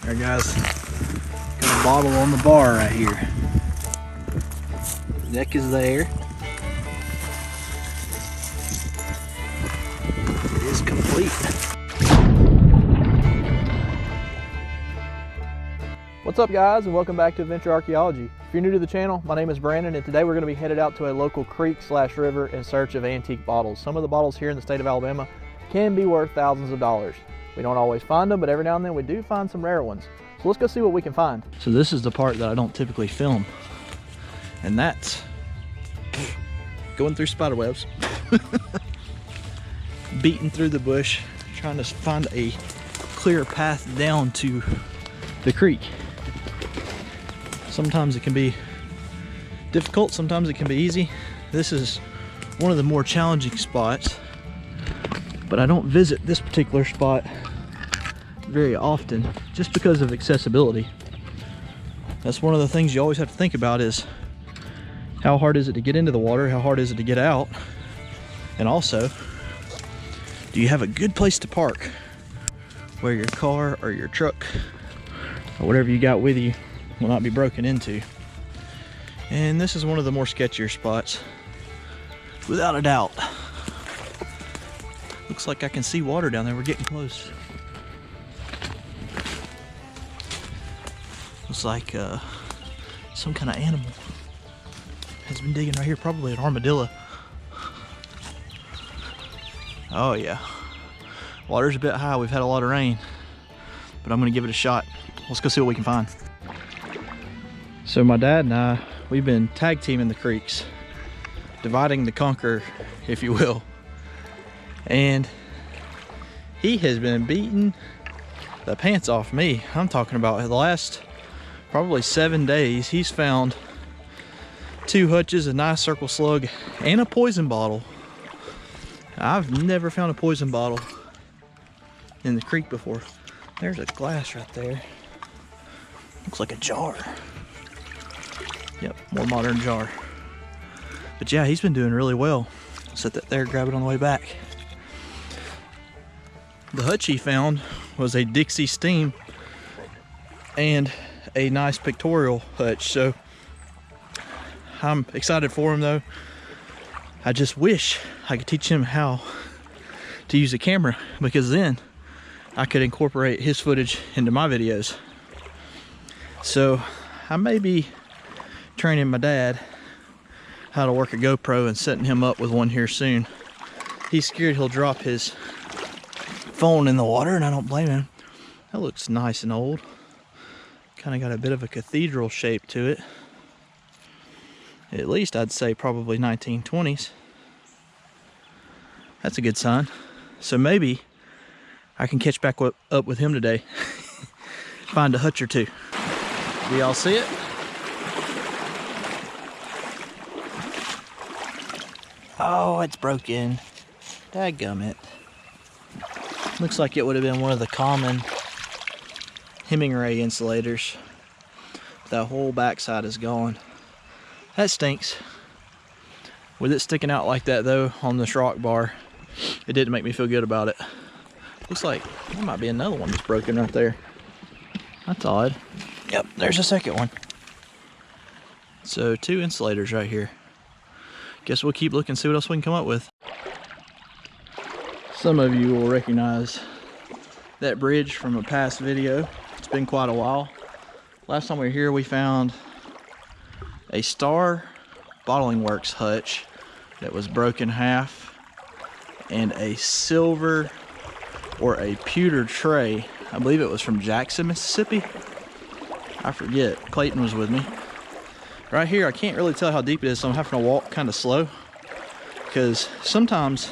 There guys, got a bottle on the bar right here. Deck is there. It is complete. What's up guys, and welcome back to Adventure Archaeology. If you're new to the channel, my name is Brandon, and today we're going to be headed out to a local creek/river in search of antique bottles. Some of the bottles here in the state of Alabama can be worth thousands of dollars. We don't always find them, but every now and then we do find some rare ones. So let's go see what we can find. So this is the part that I don't typically film, and that's going through spider webs. Beating through the bush, trying to find a clear path down to the creek. Sometimes it can be difficult, sometimes it can be easy. This is one of the more challenging spots, but I don't visit this particular spot very often just because of accessibility. That's one of the things you always have to think about, is how hard is it to get into the water, how hard is it to get out, and also, do you have a good place to park where your car or your truck or whatever you got with you will not be broken into. And this is one of the more sketchier spots, without a doubt. Looks like I can see water down there. We're getting close. Looks like some kind of animal has been digging right here, probably an armadillo. Oh yeah, water's a bit high. We've had a lot of rain, but I'm gonna give it a shot. Let's go see what we can find. So my dad and I, we've been tag teaming the creeks, dividing the conquer, if you will. And he has been beating the pants off me. I'm talking about the last probably 7 days. He's found 2 hutches, a nice circle slug, and a poison bottle. I've never found a poison bottle in the creek before. There's a glass right there. Looks like a jar. Yep, more modern jar. But yeah, he's been doing really well. Set that there, grab it on the way back. The hutch he found was a Dixie Steam and a nice pictorial hutch. So I'm excited for him though. I just wish I could teach him how to use a camera, because then I could incorporate his footage into my videos. So I may be training my dad how to work a GoPro and setting him up with one here soon. He's scared he'll drop his phone in the water, and I don't blame him. That looks nice and old. Kind of got a bit of a cathedral shape to it. At least I'd say probably 1920s. That's a good sign. So maybe I can catch back up with him today. Find a hutch or two. Do y'all see it? Oh, it's broken. Dadgummit. Looks like it would have been one of the common Hemingway insulators. That whole backside is gone. That stinks. With it sticking out like that though on this rock bar, it didn't make me feel good about it. Looks like there might be another one that's broken right there. That's odd. Yep, there's a second one. So 2 insulators right here. Guess we'll keep looking, see what else we can come up with. Some of you will recognize that bridge from a past video. It's been quite a while. Last time we were here, we found a Star Bottling Works hutch that was broken half, and a silver or a pewter tray. I believe it was from Jackson, Mississippi. I forget. Clayton was with me. Right here, I can't really tell how deep it is, so I'm having to walk kind of slow, because sometimes,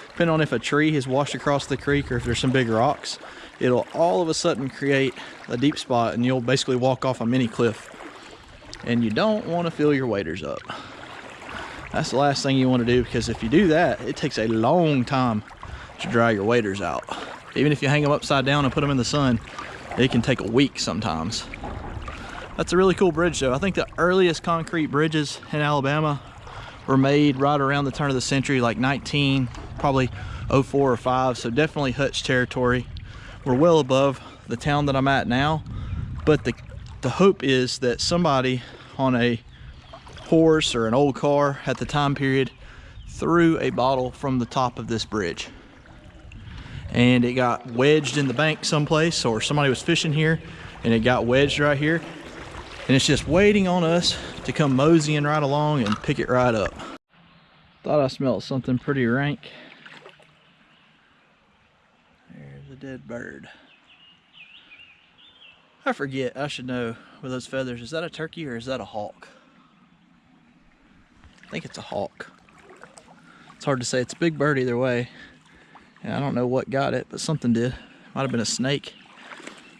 depending on if a tree has washed across the creek or if there's some big rocks, it'll all of a sudden create a deep spot, and you'll basically walk off a mini cliff. And you don't want to fill your waders up. That's the last thing you want to do, because if you do that, it takes a long time to dry your waders out. Even if you hang them upside down and put them in the sun, it can take a week sometimes. That's a really cool bridge though. I think the earliest concrete bridges in Alabama were made right around the turn of the century, like 19, probably 04 or 05, so definitely hutch territory. We're well above the town that I'm at now, but the hope is that somebody on a horse or an old car at the time period threw a bottle from the top of this bridge, and it got wedged in the bank someplace, or somebody was fishing here and it got wedged right here, and it's just waiting on us to come moseying right along and pick it right up. Thought I smelled something pretty rank. There's a dead bird. I forget, I should know with those feathers, is that a turkey or is that a hawk? I think it's a hawk. It's hard to say. It's a big bird either way. And I don't know what got it, but something did. Might have been a snake.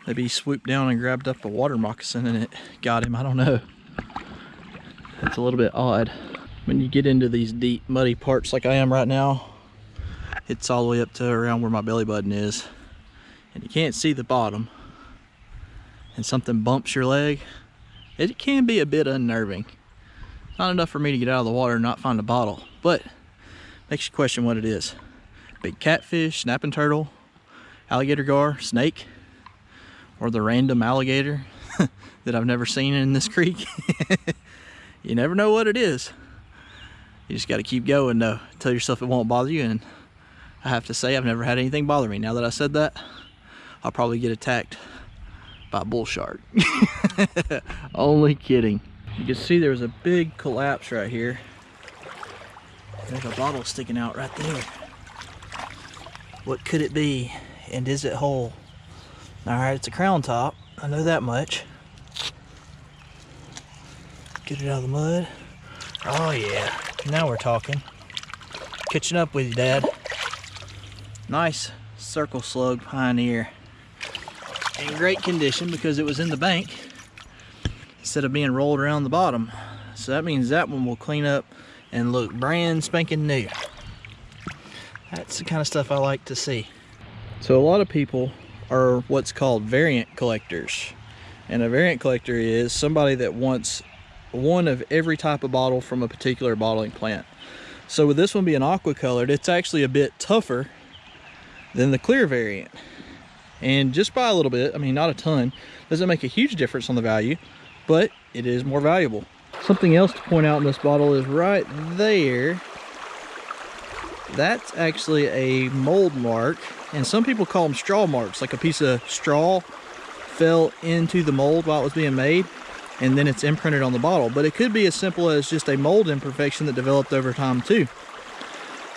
Maybe he swooped down and grabbed up a water moccasin and it got him. I don't know. That's a little bit odd. When you get into these deep, muddy parts like I am right now, it's all the way up to around where my belly button is. And you can't see the bottom. And something bumps your leg, it can be a bit unnerving. Not enough for me to get out of the water and not find a bottle, but makes you question what it is. Big catfish, snapping turtle, alligator gar, snake, or the random alligator that I've never seen in this creek. You never know what it is. You just got to keep going though. Tell yourself it won't bother you, and I have to say I've never had anything bother me. Now that I said that, I'll probably get attacked by a bull shark. Only kidding. You can see there's a big collapse right here. There's a bottle sticking out right there. What could it be? And is it whole? Alright, it's a crown top. I know that much. Get it out of the mud. Oh yeah, now we're talking. Catching up with you, Dad. Nice circle slug pioneer. In great condition because it was in the bank instead of being rolled around the bottom. So that means that one will clean up and look brand spanking new. That's the kind of stuff I like to see. So a lot of people are what's called variant collectors. And a variant collector is somebody that wants one of every type of bottle from a particular bottling plant. So with this one being aqua colored, it's actually a bit tougher than the clear variant. And just by a little bit, I mean not a ton, doesn't make a huge difference on the value, but it is more valuable. Something else to point out in this bottle is right there. That's actually a mold mark, and some people call them straw marks, like a piece of straw fell into the mold while it was being made, and then it's imprinted on the bottle. But it could be as simple as just a mold imperfection that developed over time too.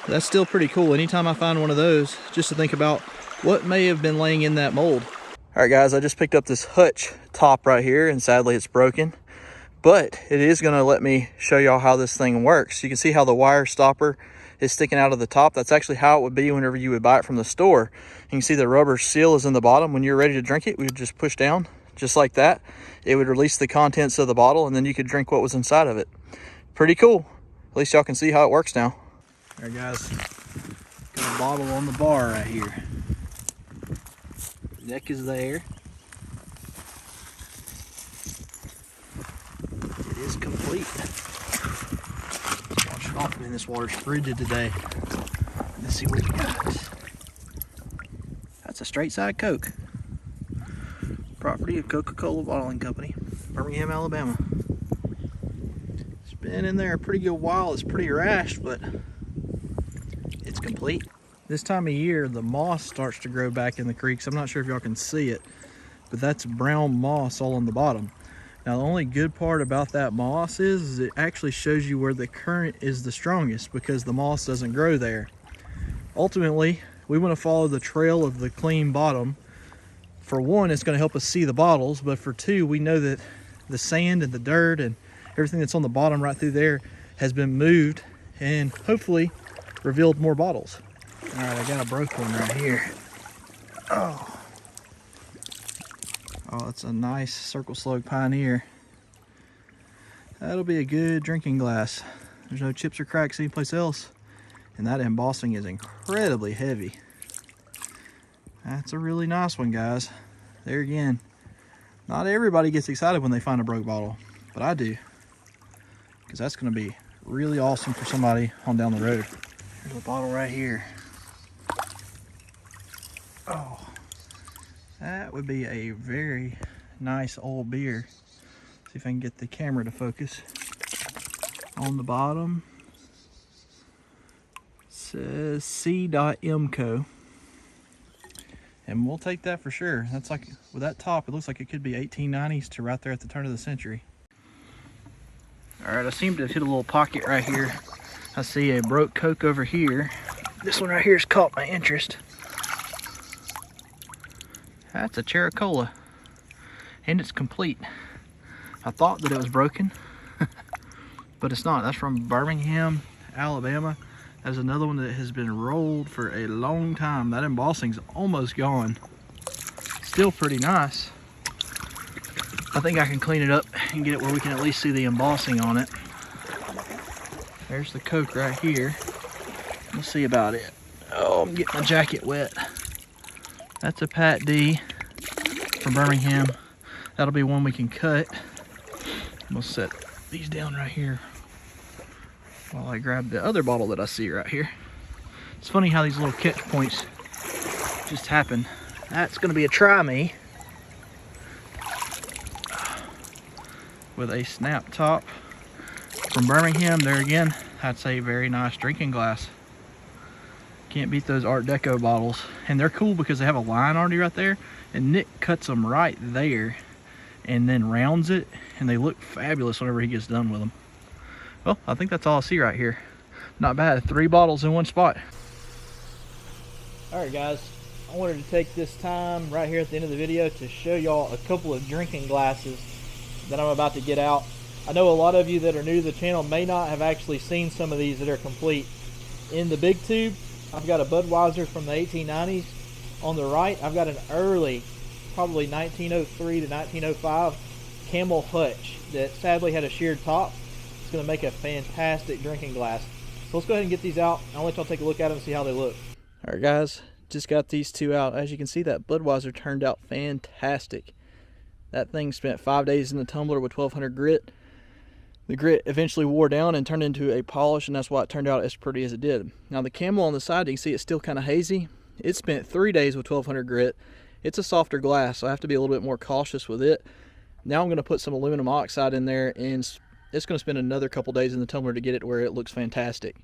That's still pretty cool. Anytime I find one of those, just to think about what may have been laying in that mold. All right guys, I just picked up this hutch top right here, and sadly it's broken, but it is going to let me show y'all how this thing works. You can see how the wire stopper is sticking out of the top. That's actually how it would be whenever you would buy it from the store. You can see the rubber seal is in the bottom. When you're ready to drink it, we would just push down just like that. It would release the contents of the bottle, and then you could drink what was inside of it. Pretty cool. At least y'all can see how it works now. All right guys, got a bottle on the bar right here. Neck is there. It is complete. Wash it off, man. This water's frigid today. Let's see what we got. That's a straight side Coke. Property of Coca-Cola Bottling Company, Birmingham, Alabama. It's been in there a pretty good while. It's pretty rashed, but it's complete. This time of year, the moss starts to grow back in the creeks. I'm not sure if y'all can see it, but that's brown moss all on the bottom. Now, the only good part about that moss is it actually shows you where the current is the strongest, because the moss doesn't grow there. Ultimately, we want to follow the trail of the clean bottom. For one, it's going to help us see the bottles, but for two, we know that the sand and the dirt and everything that's on the bottom right through there has been moved and hopefully revealed more bottles. All right, I got a broke one right here. Oh, it's a nice Circle Slug Pioneer. That'll be a good drinking glass. There's no chips or cracks anyplace else, and that embossing is incredibly heavy. That's a really nice one, guys. There again, not everybody gets excited when they find a broke bottle, but I do, because that's going to be really awesome for somebody on down the road. There's a bottle right here. Oh, That would be a very nice old beer. See if I can get the camera to focus. On the bottom it says C.Mco. And we'll take that for sure. That's like, with that top, it looks like it could be 1890s to right there at the turn of the century. All right, I seem to have hit a little pocket right here. I see a broke Coke over here. This one right here has caught my interest. That's a Chericola, and it's complete. I thought that it was broken, but it's not. That's from Birmingham, Alabama. That's another one that has been rolled for a long time. That embossing's almost gone. Still pretty nice. I think I can clean it up and get it where we can at least see the embossing on it. There's the Coke right here. We'll see about it. Oh, I'm getting my jacket wet. That's a Pat D from Birmingham. That'll be one we can cut. We'll set these down right here while I grab the other bottle that I see right here. It's funny how these little catch points just happen. That's gonna be a Try Me with a snap top from Birmingham. There again, that's a very nice drinking glass. Can't beat those Art Deco bottles. And they're cool because they have a line already right there, and Nick cuts them right there and then rounds it, and they look fabulous whenever he gets done with them. Well, I think that's all I see right here. Not bad, 3 bottles in one spot. All right guys, I wanted to take this time right here at the end of the video to show y'all a couple of drinking glasses that I'm about to get out. I know a lot of you that are new to the channel may not have actually seen some of these that are complete. In the big tube, I've got a Budweiser from the 1890s. On the right, I've got an early, probably 1903 to 1905 Camel Hutch that sadly had a sheared top. It's going to make a fantastic drinking glass. So let's go ahead and get these out. I'll let y'all take a look at them and see how they look. All right guys, just got these two out. As you can see, that Budweiser turned out fantastic. That thing spent 5 days in the tumbler with 1200 grit. The grit eventually wore down and turned into a polish, and that's why it turned out as pretty as it did. Now the Camel on the side, you can see it's still kind of hazy. It spent 3 days with 1200 grit. It's a softer glass, so I have to be a little bit more cautious with it. Now I'm going to put some aluminum oxide in there, and it's going to spend another couple days in the tumbler to get it where it looks fantastic.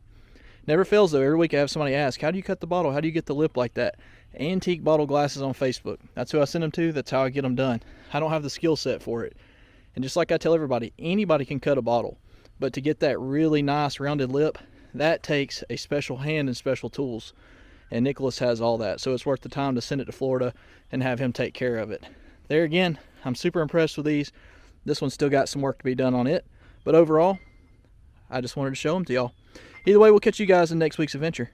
Never fails though. Every week I have somebody ask, how do you cut the bottle? How do you get the lip like that? Antique Bottle Glasses on Facebook. That's who I send them to. That's how I get them done. I don't have the skill set for it. And just like I tell everybody, anybody can cut a bottle. But to get that really nice rounded lip, that takes a special hand and special tools. And Nicholas has all that. So it's worth the time to send it to Florida and have him take care of it. There again, I'm super impressed with these. This one's still got some work to be done on it. But overall, I just wanted to show them to y'all. Either way, we'll catch you guys in next week's adventure.